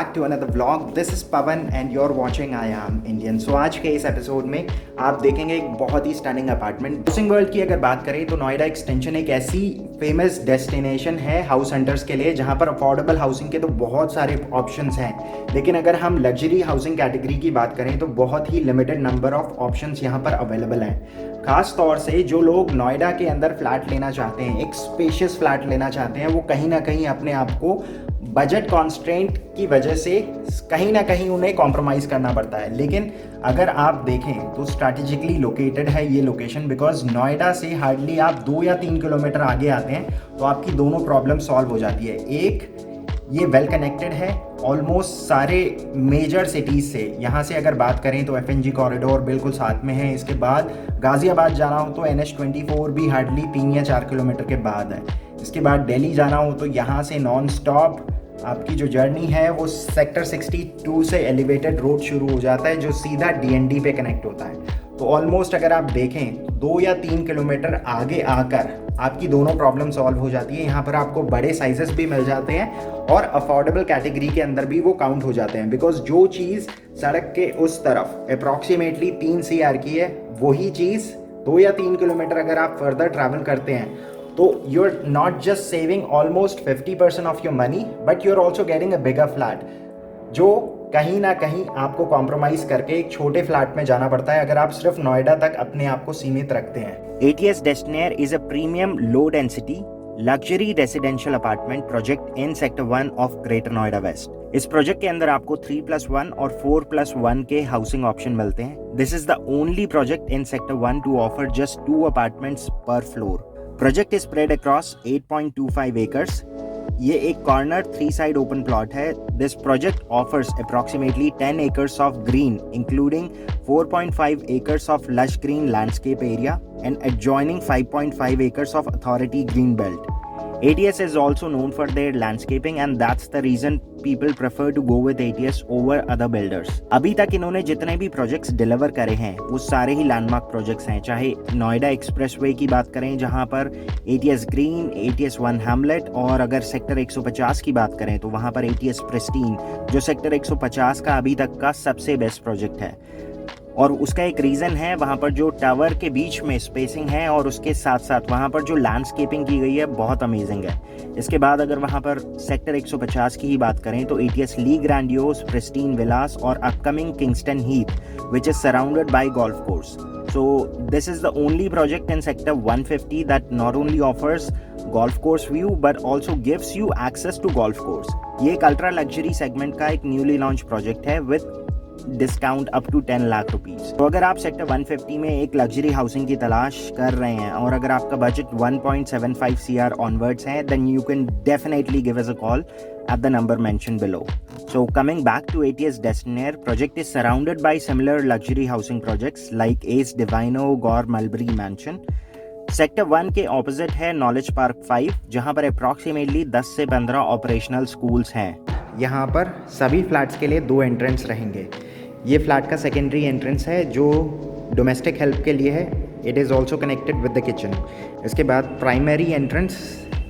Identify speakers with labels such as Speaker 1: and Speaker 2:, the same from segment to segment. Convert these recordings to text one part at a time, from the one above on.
Speaker 1: back to another vlog. This is Pavan and you're watching I Am Indian. So आज के इस episode में आप देखेंगे एक बहुत ही स्टनिंग अपार्टमेंट। हाउसिंग वर्ल्ड की अगर बात करें तो नोएडा एक्सटेंशन एक ऐसी फेमस डेस्टिनेशन है हाउस हंटर्स के लिए जहां पर अफोर्डेबल हाउसिंग के तो बहुत सारे ऑप्शंस हैं, लेकिन अगर हम लग्जरी हाउसिंग कैटेगरी की बात करें तो बहुत ही लिमिटेड नंबर ऑफ ऑप्शंस यहां पर अवेलेबल हैं। खास तौर से जो लोग नोएडा के अंदर फ्लैट लेना चाहते हैं, एक स्पेशियस फ्लैट लेना चाहते हैं, वो कहीं ना कहीं अपने आप को बजट कॉन्स्ट्रेंट की वजह से कहीं ना कहीं उन्हें कॉम्प्रोमाइज़ करना पड़ता है। लेकिन अगर आप देखें तो स्ट्रैटेजिकली लोकेटेड है ये लोकेशन, बिकॉज नोएडा से हार्डली आप 2 या 3 किलोमीटर आगे आते हैं तो आपकी दोनों प्रॉब्लम सॉल्व हो जाती है। एक, ये वेल कनेक्टेड है ऑलमोस्ट सारे मेजर सिटीज़ से। यहाँ से अगर बात करें तो FNG कॉरिडोर बिल्कुल साथ में है। इसके बाद गाज़ियाबाद जाना हो तो NH24 भी हार्डली 3 या 4 किलोमीटर के बाद है। इसके बाद दिल्ली जाना हो तो यहाँ से नॉन स्टॉप आपकी जो जर्नी है वो सेक्टर 62 से एलिवेटेड रोड शुरू हो जाता है जो सीधा DND पे कनेक्ट होता है। तो ऑलमोस्ट अगर आप देखें 2 या 3 किलोमीटर आगे आकर आपकी दोनों प्रॉब्लम सॉल्व हो जाती है। यहाँ पर आपको बड़े साइजेस भी मिल जाते हैं और अफोर्डेबल कैटेगरी के अंदर भी वो काउंट हो जाते हैं, बिकॉज जो चीज़ सड़क के उस तरफ अप्रॉक्सीमेटली 3 CR की है वही चीज़ 2 या 3 किलोमीटर अगर आप फर्दर ट्रैवल करते हैं तो you are not just saving almost 50% of your money, but you are also getting a bigger flat, जो कहीं ना कहीं आपको कॉम्प्रोमाइज़ करके एक छोटे फ्लैट में जाना पड़ता है अगर आप सिर्फ नोएडा तक अपने आप को सीमित रखते हैं। ATS Destinaire is a premium low density luxury residential apartment project in sector 1 of Greater Noida West. इस प्रोजेक्ट के अंदर आपको 3+1 और 4+1 के हाउसिंग ऑप्शन मिलते हैं। This is the only project in sector 1 to offer just 2 apartments per floor. Project is spread across 8.25 acres. ये एक कॉर्नर 3 साइड ओपन प्लॉट है। This project offers approximately 10 acres of green including 4.5 acres of lush green landscape area and adjoining 5.5 acres of authority green belt. ATS is also known for their landscaping and that's the reason people prefer to go with ATS over other builders. अभी तक इन्होंने जितने भी projects deliver करे हैं वो सारे ही landmark projects हैं, चाहे नोएडा एक्सप्रेसवे की बात करें जहां पर ATS ग्रीन, ATS 1 हैमलेट, और अगर सेक्टर 150 की बात करें तो वहां पर ATS प्रेस्टीन जो सेक्टर 150 का अभी तक का सबसे बेस्ट प्रोजेक्ट है। और उसका एक रीज़न है वहाँ पर जो टावर के बीच में स्पेसिंग है और उसके साथ साथ वहाँ पर जो लैंडस्केपिंग की गई है बहुत अमेजिंग है। इसके बाद अगर वहाँ पर सेक्टर 150 की ही बात करें तो ATS ली ग्रैंडियोस, प्रिस्टीन विलास और upcoming Kingston Heath which is surrounded by golf course. So this is the only project in sector 150 that not only offers golf course view but also gives you access to golf course. ये एक ultra luxury segment का एक newly launch project है with discount up to 10 lakh rupees. तो अगर आप sector 150 में एक लग्जरी हाउसिंग की तलाश कर रहे हैं और अगर आपका बजट 1.75 CR ऑनवर्ड्स है, then you can definitely give us a call at the number mentioned below. So coming back to ATS Destinaire, project is surrounded by similar luxury housing projects like Ace Divino, Gore Mulberry Mansion. Sector 1 के opposite है knowledge park 5 जहां पर approximately 10 से 15 operational schools हैं। यहाँ पर सभी flats के लिए 2 एंट्रेंस रहेंगे। ये फ्लैट का सेकेंडरी एंट्रेंस है जो डोमेस्टिक हेल्प के लिए है। It is also connected with the kitchen. इसके बाद प्राइमरी एंट्रेंस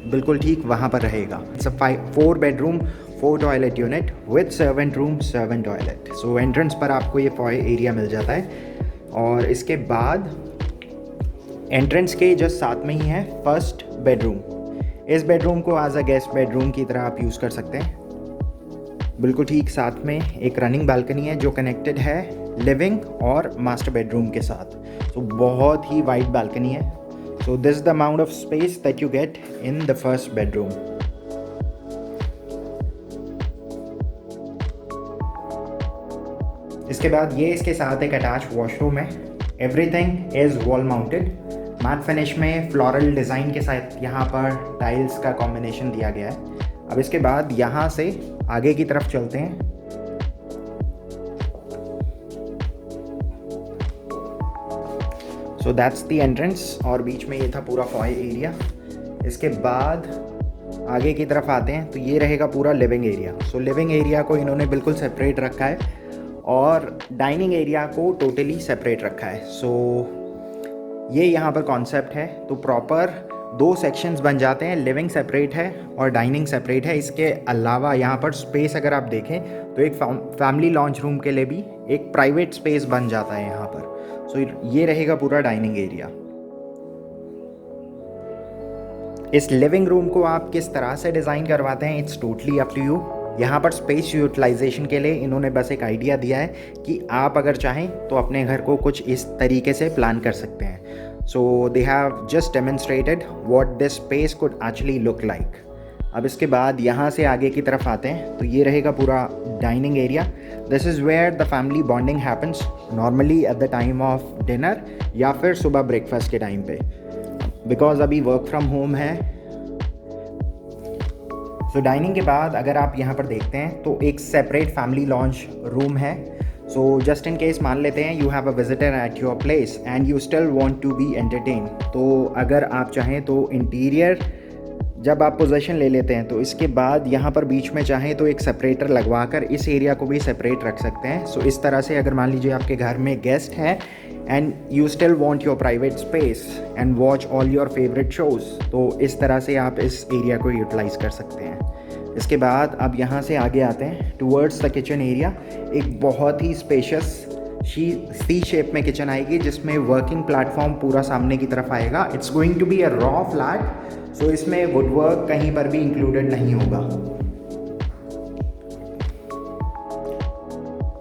Speaker 1: बिल्कुल ठीक वहाँ पर रहेगा। It's a 4 bedroom 4 toilet unit with servant room, servant toilet. So entrance पर आपको ये फॉय एरिया मिल जाता है। और इसके बाद एंट्रेंस के जस्ट साथ में ही है फर्स्ट बेडरूम। इस बेडरूम को एज अ गेस्ट बेडरूम की तरह आप यूज़ कर सकते हैं। बिल्कुल ठीक साथ में एक रनिंग बालकनी है जो कनेक्टेड है लिविंग और मास्टर बेडरूम के साथ। तो बहुत ही वाइड बालकनी है। So this is the amount of space that you get in the first bedroom. इसके बाद ये इसके साथ एक अटैच वॉशरूम है। Everything is wall mounted matte finish में फ्लोरल डिज़ाइन के साथ यहाँ पर टाइल्स का कॉम्बिनेशन दिया गया है। अब इसके बाद यहाँ से आगे की तरफ चलते हैं। सो दैट्स द एंट्रेंस और बीच में ये था पूरा फॉय एरिया। इसके बाद आगे की तरफ आते हैं तो ये रहेगा पूरा लिविंग एरिया। सो लिविंग एरिया को इन्होंने बिल्कुल सेपरेट रखा है और डाइनिंग एरिया को टोटली सेपरेट रखा है। सो ये यहाँ पर कॉन्सेप्ट है। तो प्रॉपर दो सेक्शंस बन जाते हैं, लिविंग सेपरेट है और डाइनिंग सेपरेट है। इसके अलावा यहाँ पर स्पेस अगर आप देखें तो एक फैमिली लॉन्च रूम के लिए भी एक प्राइवेट स्पेस बन जाता है यहाँ पर। सो ये रहेगा पूरा डाइनिंग एरिया। इस लिविंग रूम को आप किस तरह से डिज़ाइन करवाते हैं, it's totally up to you. यहाँ पर स्पेस यूटिलाइजेशन के लिए इन्होंने बस एक आइडिया दिया है कि आप अगर चाहें तो अपने घर को कुछ इस तरीके से प्लान कर सकते हैं। So they have just demonstrated what this space could actually look like. अब इसके बाद यहाँ से आगे की तरफ आते हैं तो ये रहेगा पूरा dining area. This is where the family bonding happens, normally at the time of dinner या फिर सुबह ब्रेकफास्ट के टाइम पे, बिकॉज अभी वर्क फ्रॉम होम है। सो डाइनिंग के बाद अगर आप यहाँ पर देखते हैं तो एक सेपरेट फैमिली लॉन्च रूम है। सो जस्ट इन केस मान लेते हैं you have a visitor at your place and you still want to be entertain, तो अगर आप चाहें तो इंटीरियर जब आप पोजीशन ले लेते हैं तो इसके बाद यहाँ पर बीच में चाहें तो एक सेपरेटर लगवा कर इस एरिया को भी सेपरेट रख सकते हैं। सो इस तरह से अगर मान लीजिए आपके घर में गेस्ट हैं and you still want your private space and watch all your favourite shows, तो इस तरह से आप इस एरिया को यूटिलाइज कर सकते हैं। इसके बाद अब यहाँ से आगे आते हैं टूवर्ड्स द किचन एरिया। एक बहुत ही स्पेशियस सी शेप में किचन आएगी जिसमें वर्किंग प्लेटफॉर्म पूरा सामने की तरफ आएगा। It's going to be a raw flat, so इसमें वुडवर्क कहीं पर भी इंक्लूडेड नहीं होगा।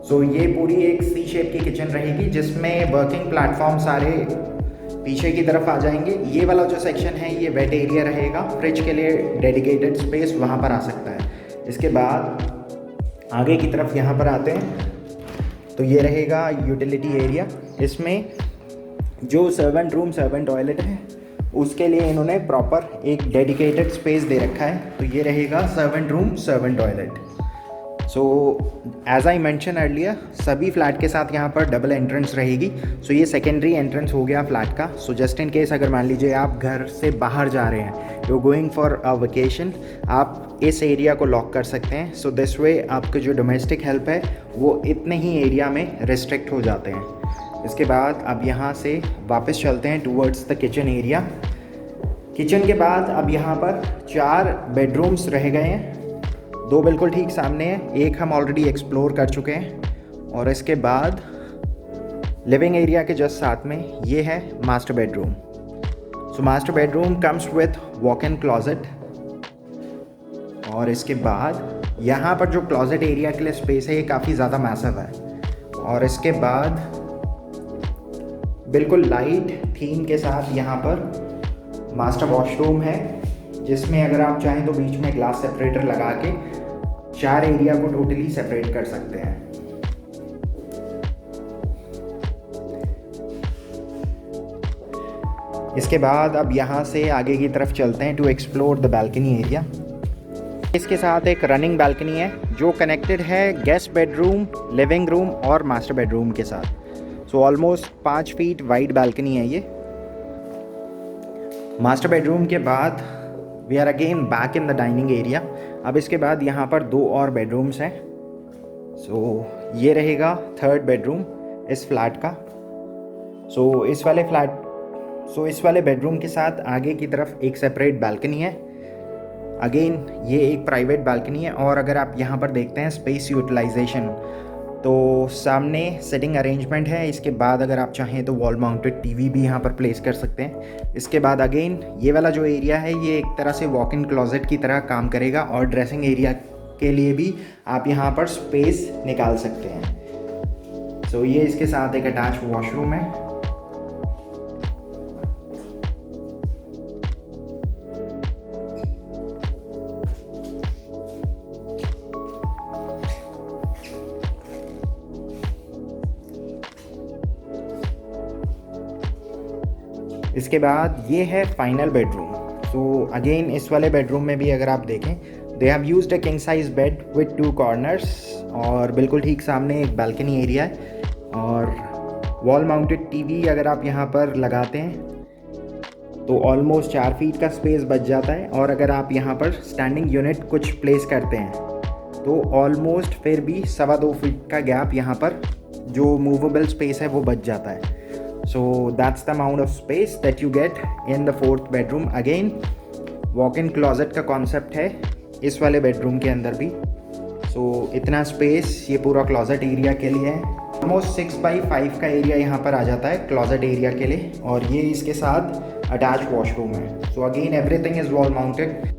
Speaker 1: सो ये पूरी एक सी शेप की किचन रहेगी जिसमें वर्किंग प्लेटफॉर्म सारे पीछे की तरफ आ जाएंगे। ये वाला जो सेक्शन है ये वेट एरिया रहेगा, फ्रिज के लिए डेडिकेटेड स्पेस वहाँ पर आ सकता है। इसके बाद आगे की तरफ यहाँ पर आते हैं तो ये रहेगा यूटिलिटी एरिया। इसमें जो सर्वेंट रूम सर्वेंट टॉयलेट है उसके लिए इन्होंने प्रॉपर एक डेडिकेटेड स्पेस दे रखा है, तो ये रहेगा servant room servant toilet. So as I mention earlier सभी फ्लैट के साथ यहाँ पर डबल एंट्रेंस रहेगी। सो ये सेकेंडरी एंट्रेंस हो गया फ्लैट का। सो जस्ट इन केस अगर मान लीजिए आप घर से बाहर जा रहे हैं, you going for a vacation, आप इस एरिया को लॉक कर सकते हैं। सो दिस वे आपके जो डोमेस्टिक हेल्प है वो इतने ही एरिया में रिस्ट्रिक्ट हो जाते हैं। इसके बाद अब यहाँ से वापस चलते हैं towards the kitchen area. Kitchen के बाद अब यहाँ पर 4 बेडरूम्स रह गए हैं, 2 बिल्कुल ठीक सामने हैं, एक हम ऑलरेडी एक्सप्लोर कर चुके हैं। और इसके बाद लिविंग एरिया के जस्ट साथ में ये है master bedroom. So master bedroom comes with walk in closet. और इसके बाद यहाँ पर जो क्लॉजेट एरिया के लिए स्पेस है ये काफ़ी ज़्यादा मैसिव है। और इसके बाद बिल्कुल लाइट थीम के साथ यहाँ पर मास्टर वॉशरूम है जिसमें अगर आप चाहें तो बीच में ग्लास सेपरेटर लगा के 4 एरिया को टोटली सेपरेट कर सकते हैं। इसके बाद अब यहाँ से आगे की तरफ चलते हैं to explore the balcony area. इसके साथ एक रनिंग बालकनी है जो कनेक्टेड है गेस्ट बेडरूम, लिविंग रूम और मास्टर बेडरूम के साथ। So almost 5 feet wide balcony है ये। मास्टर बेडरूम के बाद we are again back in the dining area. अब इसके बाद यहाँ पर 2 और बेडरूम्स हैं। सो ये रहेगा 3rd बेडरूम इस फ्लैट का। सो इस वाले बेडरूम के साथ आगे की तरफ एक सेपरेट बालकनी है। अगेन ये एक प्राइवेट बालकनी है। और अगर आप यहाँ पर देखते हैं स्पेस यूटिलाइजेशन, तो सामने सिटिंग अरेंजमेंट है। इसके बाद अगर आप चाहें तो वॉल माउंटेड टीवी भी यहाँ पर प्लेस कर सकते हैं। इसके बाद अगेन ये वाला जो एरिया है ये एक तरह से वॉक इन क्लॉजेट की तरह काम करेगा और ड्रेसिंग एरिया के लिए भी आप यहाँ पर स्पेस निकाल सकते हैं। सो ये इसके साथ एक अटैच वॉशरूम है। इसके बाद ये है फाइनल बेडरूम। सो अगेन इस वाले बेडरूम में भी अगर आप देखें they have used a king size bed with 2 corners और बिल्कुल ठीक सामने एक बालकनी एरिया है। और वॉल माउंटेड टीवी अगर आप यहाँ पर लगाते हैं तो ऑलमोस्ट 4 फीट का स्पेस बच जाता है। और अगर आप यहाँ पर स्टैंडिंग यूनिट कुछ प्लेस करते हैं तो ऑलमोस्ट फिर भी 2.25 फीट का गैप यहाँ पर जो मूवेबल स्पेस है वो बच जाता है। So that's the amount of space that you get in the fourth bedroom. Again, walk-in closet का concept है इस वाले bedroom के अंदर भी. So इतना space ये पूरा closet area के लिए है. Almost 6x5 का area यहाँ पर आ जाता है closet area के लिए, और ये इसके साथ attached washroom है. So again everything is wall mounted.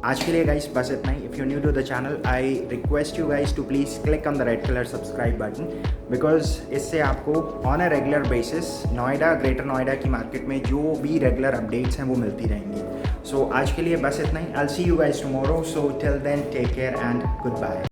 Speaker 1: आज के लिए गाइस बस इतना ही. If you new to the channel, I request you guys to please click on the red colour subscribe button, because इससे आपको on a regular basis Noida, greater Noida की market में जो भी रेगुलर अपडेट्स हैं वो मिलती रहेंगी. सो आज के लिए बस इतना ही. I will see you guys tomorrow. So till then take care and good bye.